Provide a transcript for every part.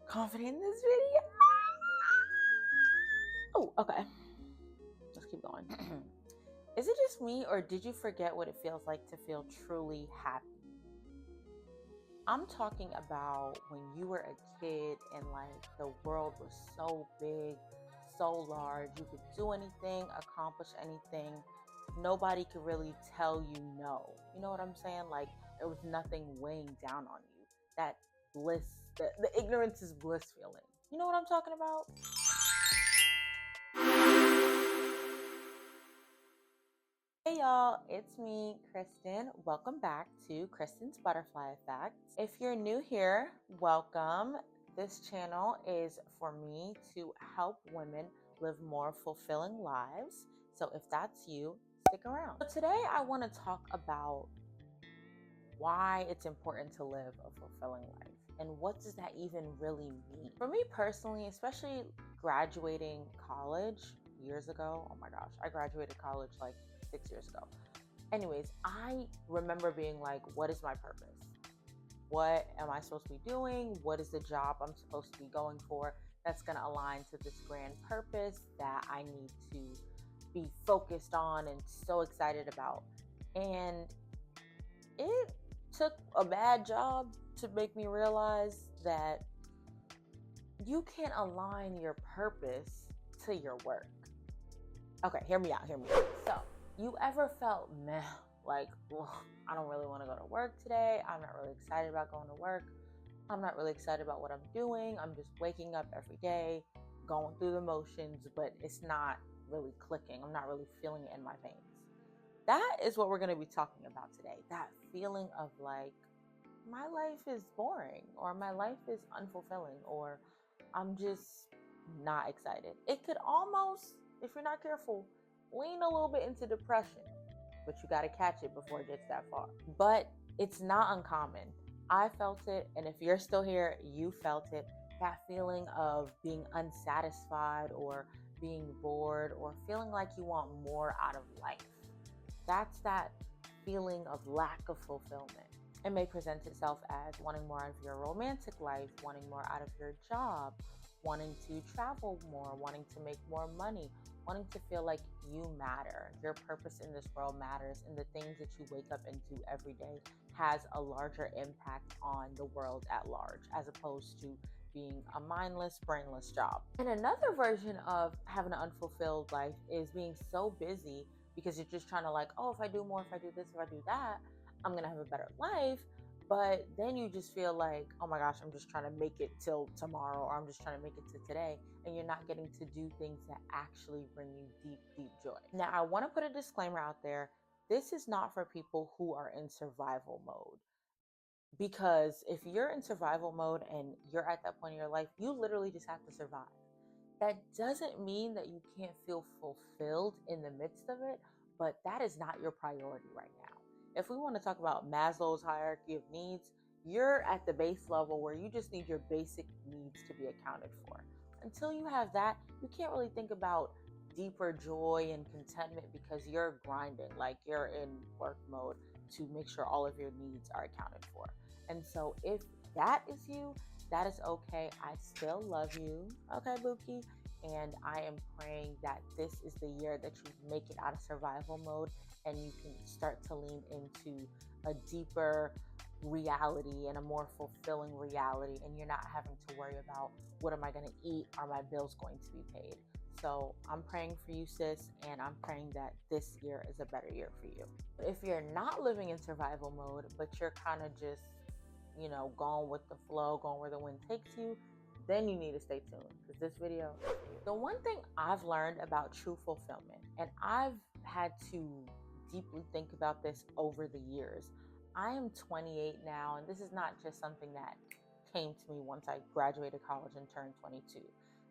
confident in this video. Oh, okay. Let's keep going. Is it just me, or did you forget what it feels like to feel truly happy? I'm talking about when you were a kid and like the world was so big, so large, you could do anything, accomplish anything. Nobody could really tell you no. You know what I'm saying? Like there was nothing weighing down on you. That bliss, the ignorance is bliss feeling. You know what I'm talking about? Hey y'all, it's me, Kristen. Welcome back to Kristen's Butterfly Effect. If you're new here, welcome. This channel is for me to help women live more fulfilling lives. So if that's you, stick around. So today I want to talk about why it's important to live a fulfilling life and what does that even really mean. For me personally, especially graduating college years ago, oh my gosh, I graduated college like 6 years ago. Anyways, I remember being like, what is my purpose? What am I supposed to be doing? What is the job I'm supposed to be going for that's going to align to this grand purpose that I need to be focused on and so excited about? And it took a bad job to make me realize that you can't align your purpose to your work. Okay, hear me out. So, you ever felt meh, like, I don't really want to go to work today. I'm not really excited about going to work. I'm not really excited about what I'm doing. I'm just waking up every day, going through the motions, but it's not really clicking. I'm not really feeling it in my veins. That is what we're going to be talking about today. That feeling of like, my life is boring, or my life is unfulfilling, or I'm just not excited. It could almost, if you're not careful, lean a little bit into depression, but you got to catch it before it gets that far. But it's not uncommon. I felt it, and if you're still here, you felt it. That feeling of being unsatisfied, or being bored, or feeling like you want more out of life. That's that feeling of lack of fulfillment. It may present itself as wanting more out of your romantic life, wanting more out of your job, wanting to travel more, wanting to make more money, wanting to feel like you matter. Your purpose in this world matters, and the things that you wake up and do every day has a larger impact on the world at large, as opposed to being a mindless, brainless job. And another version of having an unfulfilled life is being so busy because you're just trying to like, oh, if I do more, if I do this, if I do that, I'm going to have a better life. But then you just feel like, oh my gosh, I'm just trying to make it till tomorrow, or I'm just trying to make it to today. And you're not getting to do things that actually bring you deep, deep joy. Now, I want to put a disclaimer out there. This is not for people who are in survival mode. Because if you're in survival mode and you're at that point in your life, you literally just have to survive. That doesn't mean that you can't feel fulfilled in the midst of it, but that is not your priority right now. If we want to talk about Maslow's hierarchy of needs, you're at the base level where you just need your basic needs to be accounted for. Until you have that, you can't really think about deeper joy and contentment because you're grinding, like you're in work mode to make sure all of your needs are accounted for. And so if that is you, that is okay. I still love you. Okay, Buki. And I am praying that this is the year that you make it out of survival mode and you can start to lean into a deeper reality and a more fulfilling reality. And you're not having to worry about what am I going to eat? Are my bills going to be paid? So I'm praying for you, sis, and I'm praying that this year is a better year for you. If you're not living in survival mode, but you're kind of just, going with the flow, going where the wind takes you, then you need to stay tuned because this video is for you. The one thing I've learned about true fulfillment, and I've had to deeply think about this over the years. I am 28 now, and this is not just something that came to me once I graduated college and turned 22.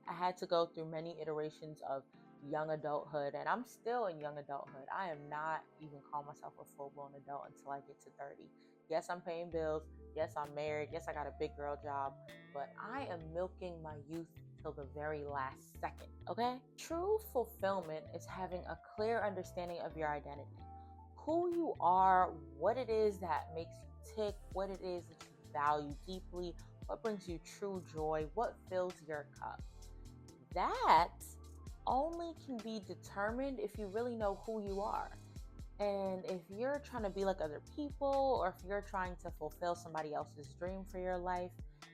I had to go through many iterations of young adulthood, and I'm still in young adulthood. I am not even calling myself a full-blown adult until I get to 30. Yes, I'm paying bills. Yes, I'm married. Yes, I got a big girl job, but I am milking my youth till the very last second, okay? True fulfillment is having a clear understanding of your identity, who you are, what it is that makes you tick, what it is that you value deeply, What brings you true joy? What fills your cup? That only can be determined if you really know who you are. And if you're trying to be like other people, or if you're trying to fulfill somebody else's dream for your life,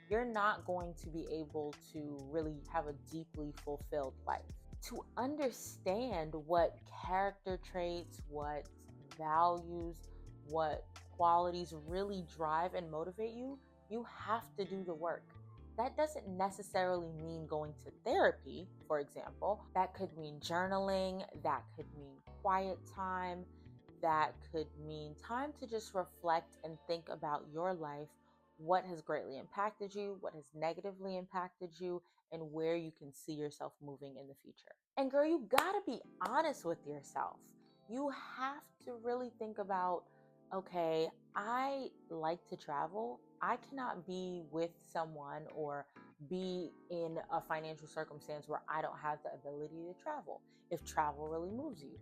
you're not going to be able to really have a deeply fulfilled life. To understand what character traits, what values, what qualities really drive and motivate you, you have to do the work. That doesn't necessarily mean going to therapy, for example. That could mean journaling, that could mean quiet time, that could mean time to just reflect and think about your life, what has greatly impacted you, what has negatively impacted you, and where you can see yourself moving in the future. And girl, you gotta be honest with yourself. You have to really think about, okay, I like to travel. I cannot be with someone or be in a financial circumstance where I don't have the ability to travel, if travel really moves you.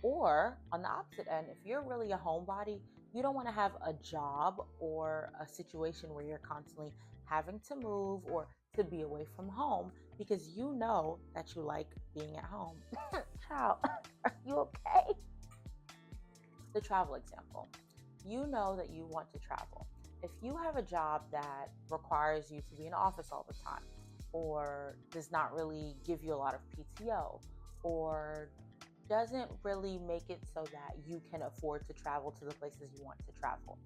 Or on the opposite end, if you're really a homebody, you don't want to have a job or a situation where you're constantly having to move or to be away from home because you know that you like being at home. Child, are you okay? The travel example. You know that you want to travel. If you have a job that requires you to be in office all the time, or does not really give you a lot of PTO, or doesn't really make it so that you can afford to travel to the places you want to travel,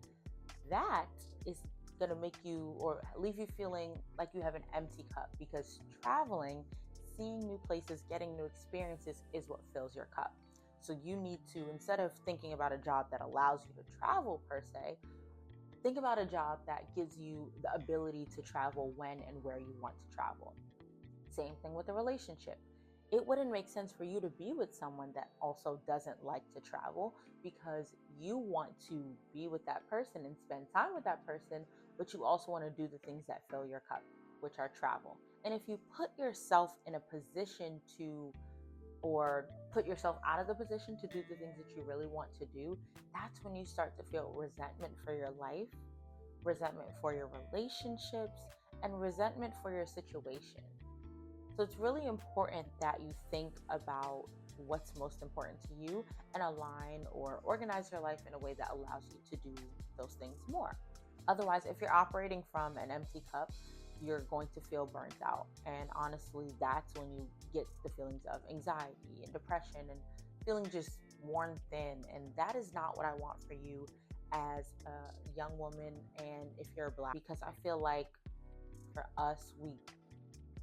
that is going to make you or leave you feeling like you have an empty cup, because traveling, seeing new places, getting new experiences is what fills your cup. So you need to, instead of thinking about a job that allows you to travel per se, think about a job that gives you the ability to travel when and where you want to travel. Same thing with a relationship. It wouldn't make sense for you to be with someone that also doesn't like to travel, because you want to be with that person and spend time with that person, but you also want to do the things that fill your cup, which are travel. And if you put yourself in a position to, or put yourself out of the position to do the things that you really want to do, that's when you start to feel resentment for your life, resentment for your relationships, and resentment for your situation. So it's really important that you think about what's most important to you and align or organize your life in a way that allows you to do those things more. Otherwise, if you're operating from an empty cup, you're going to feel burnt out. And honestly, that's when you get the feelings of anxiety and depression and feeling just worn thin. And that is not what I want for you as a young woman. And if you're Black, because I feel like for us, we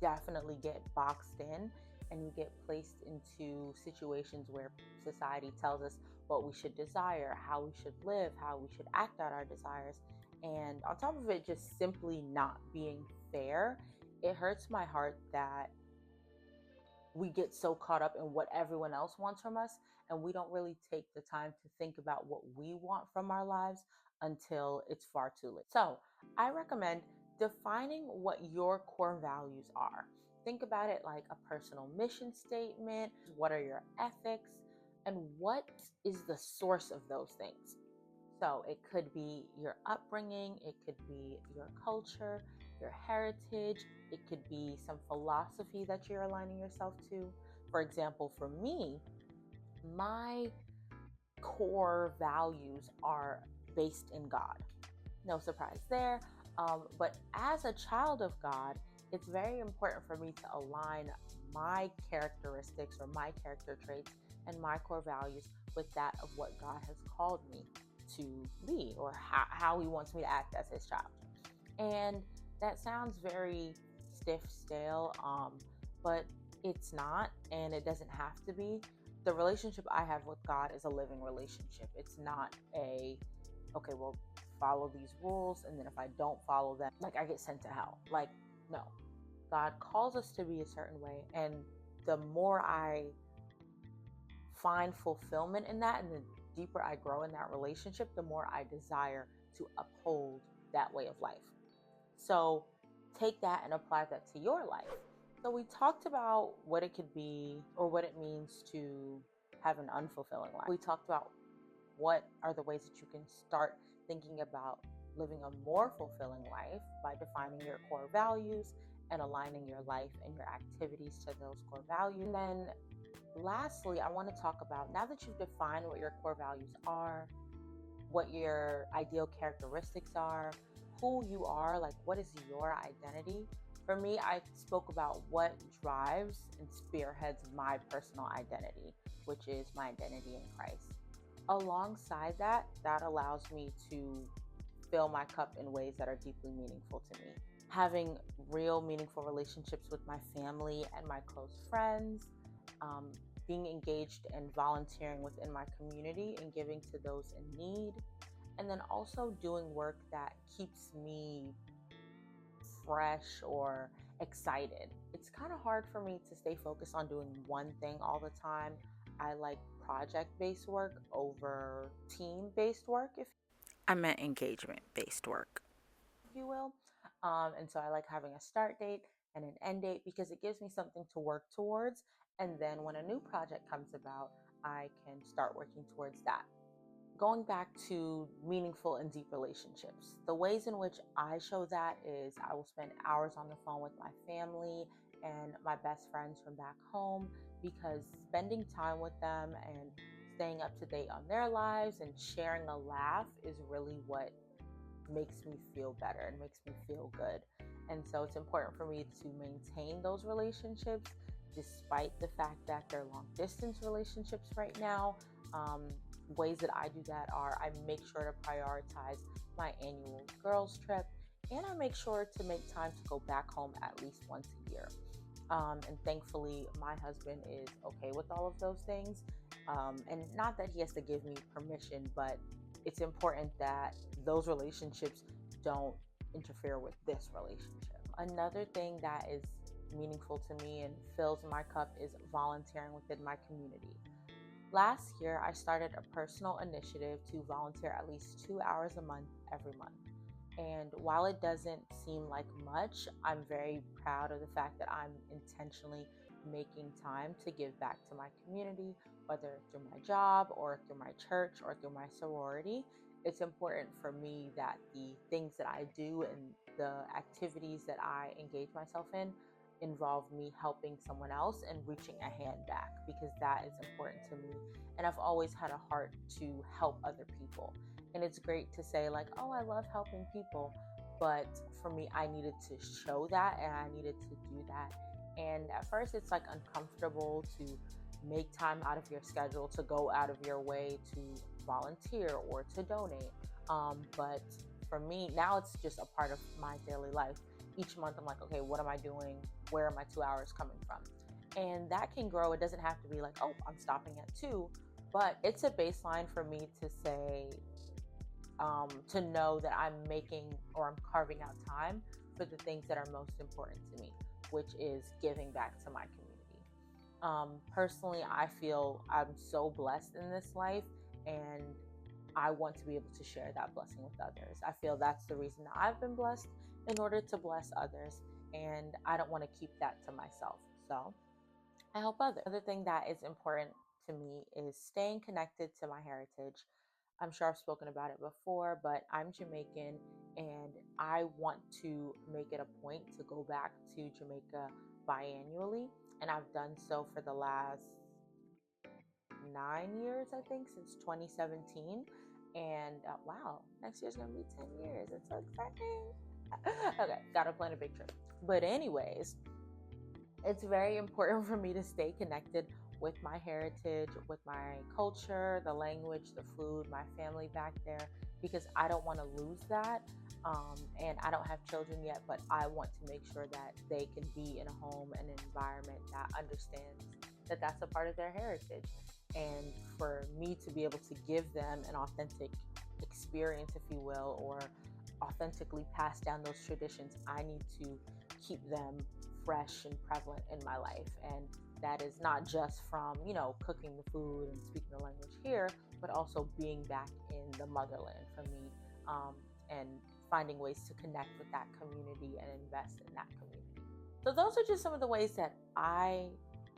definitely get boxed in, and you get placed into situations where society tells us what we should desire, how we should live, how we should act out our desires. And on top of it, just simply not being fair, it hurts my heart that we get so caught up in what everyone else wants from us, and we don't really take the time to think about what we want from our lives until it's far too late. So I recommend defining what your core values are. Think about it like a personal mission statement. What are your ethics, and what is the source of those things? So it could be your upbringing, it could be your culture, your heritage, it could be some philosophy that you're aligning yourself to. For example, for me, my core values are based in God. No surprise there. But as a child of God, it's very important for me to align my characteristics or my character traits and my core values with that of what God has called me to be, or how He wants me to act as His child. And that sounds very stiff, stale, but it's not, and it doesn't have to be. The relationship I have with God is a living relationship. It's not okay, well, follow these rules, and then if I don't follow them, like, I get sent to hell. Like, no. God calls us to be a certain way, and the more I find fulfillment in that, and the deeper I grow in that relationship, the more I desire to uphold that way of life. So take that and apply that to your life. So we talked about what it could be, or what it means to have an unfulfilling life. We talked about what are the ways that you can start thinking about living a more fulfilling life by defining your core values and aligning your life and your activities to those core values. And then lastly, I want to talk about, now that you've defined what your core values are, what your ideal characteristics are, who you are, like what is your identity. For me, I spoke about what drives and spearheads my personal identity, which is my identity in Christ. Alongside that, that allows me to fill my cup in ways that are deeply meaningful to me. Having real meaningful relationships with my family and my close friends, um, being engaged and volunteering within my community and giving to those in need, and then also doing work that keeps me fresh or excited. It's kind of hard for me to stay focused on doing one thing all the time. I like project based work over team based work, if I meant engagement based work. you will. And so I like having a start date and an end date because it gives me something to work towards. And then when a new project comes about, I can start working towards that. Going back to meaningful and deep relationships, the ways in which I show that is I will spend hours on the phone with my family and my best friends from back home, because spending time with them and staying up to date on their lives and sharing a laugh is really what makes me feel better and makes me feel good. And so it's important for me to maintain those relationships despite the fact that they're long distance relationships right now. Um, Ways that I do that are I make sure to prioritize my annual girls' trip, and I make sure to make time to go back home at least once a year. And thankfully, my husband is okay with all of those things. And not that he has to give me permission, but it's important that those relationships don't interfere with this relationship. Another thing that is meaningful to me and fills my cup is volunteering within my community. Last year, I started a personal initiative to volunteer at least 2 hours a month every month. And while it doesn't seem like much, I'm very proud of the fact that I'm intentionally making time to give back to my community, whether through my job or through my church or through my sorority. It's important for me that the things that I do and the activities that I engage myself in involve me helping someone else and reaching a hand back, because that is important to me. And I've always had a heart to help other people. And it's great to say, like, oh, I love helping people. But for me, I needed to show that and I needed to do that. And at first, it's like uncomfortable to make time out of your schedule to go out of your way to volunteer or to donate. But for me, now it's just a part of my daily life. Each month, I'm like, okay, what am I doing? Where are my 2 hours coming from? And that can grow. It doesn't have to be like, oh, I'm stopping at two, but it's a baseline for me to say, to know that I'm making or I'm carving out time for the things that are most important to me, which is giving back to my community. Personally, I feel I'm so blessed in this life, and I want to be able to share that blessing with others. I feel that's the reason that I've been blessed, in order to bless others, and I don't want to keep that to myself. So I help others. Another thing that is important to me is staying connected to my heritage. I'm sure I've spoken about it before, but I'm Jamaican and I want to make it a point to go back to Jamaica biannually. And I've done so for the last 9 years, I think, since 2017. And wow, next year's gonna be 10 years. It's so exciting. Okay, gotta plan a big trip. But, anyways, it's very important for me to stay connected with my heritage, with my culture, the language, the food, my family back there, because I don't want to lose that. And I don't have children yet, but I want to make sure that they can be in a home and an environment that understands that that's a part of their heritage. And for me to be able to give them an authentic experience, if you will, or authentically pass down those traditions, I need to keep them fresh and prevalent in my life. And that is not just from, cooking the food and speaking the language here, but also being back in the motherland for me, and finding ways to connect with that community and invest in that community. So, those are just some of the ways that I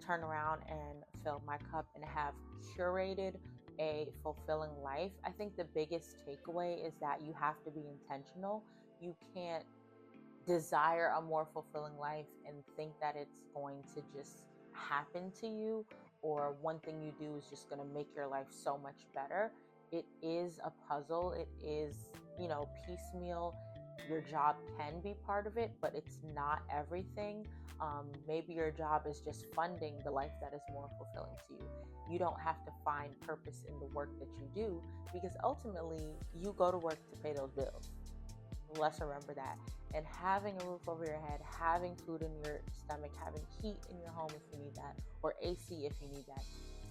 turn around and fill my cup and have curated a fulfilling life, I think the biggest takeaway is that you have to be intentional. You can't desire a more fulfilling life and think that it's going to just happen to you, or one thing you do is just going to make your life so much better. It is a puzzle. It is, piecemeal. Your job can be part of it, but it's not everything. Maybe your job is just funding the life that is more fulfilling to you. You don't have to find purpose in the work that you do, because ultimately you go to work to pay those bills. Let's remember that. And having a roof over your head, having food in your stomach, having heat in your home if you need that, or AC if you need that,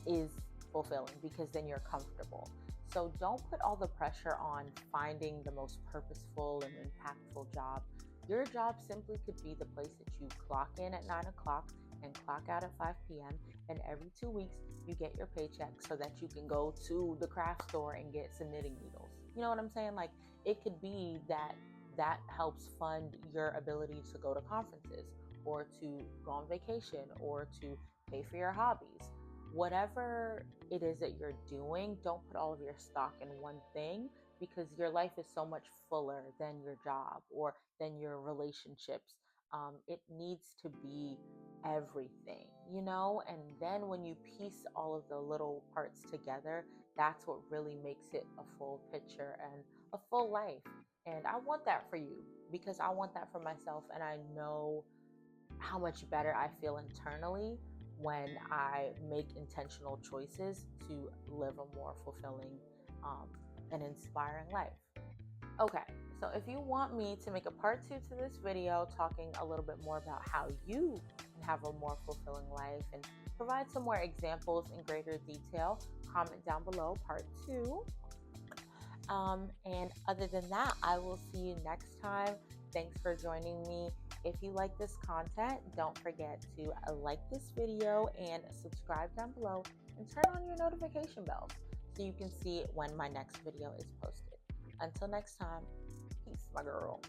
is fulfilling, because then you're comfortable. So don't put all the pressure on finding the most purposeful and impactful job. Your job simply could be the place that you clock in at 9 o'clock and clock out at 5 p.m. And every 2 weeks, you get your paycheck so that you can go to the craft store and get some knitting needles. You know what I'm saying? Like, it could be that helps fund your ability to go to conferences, or to go on vacation, or to pay for your hobbies. Whatever it is that you're doing, don't put all of your stock in one thing, because your life is so much fuller than your job or than your relationships. It needs to be everything, and then when you piece all of the little parts together, that's what really makes it a full picture and a full life. And I want that for you, because I want that for myself. And I know how much better I feel internally when I make intentional choices to live a more fulfilling um, and inspiring life. Okay, so if you want me to make a part 2 to this video talking a little bit more about how you can have a more fulfilling life and provide some more examples in greater detail, comment down below part 2. And other than that, I will see you next time. Thanks for joining me. If you like this content, don't forget to like this video and subscribe down below, and turn on your notification bells so you can see when my next video is posted. Until next time, peace, my girl.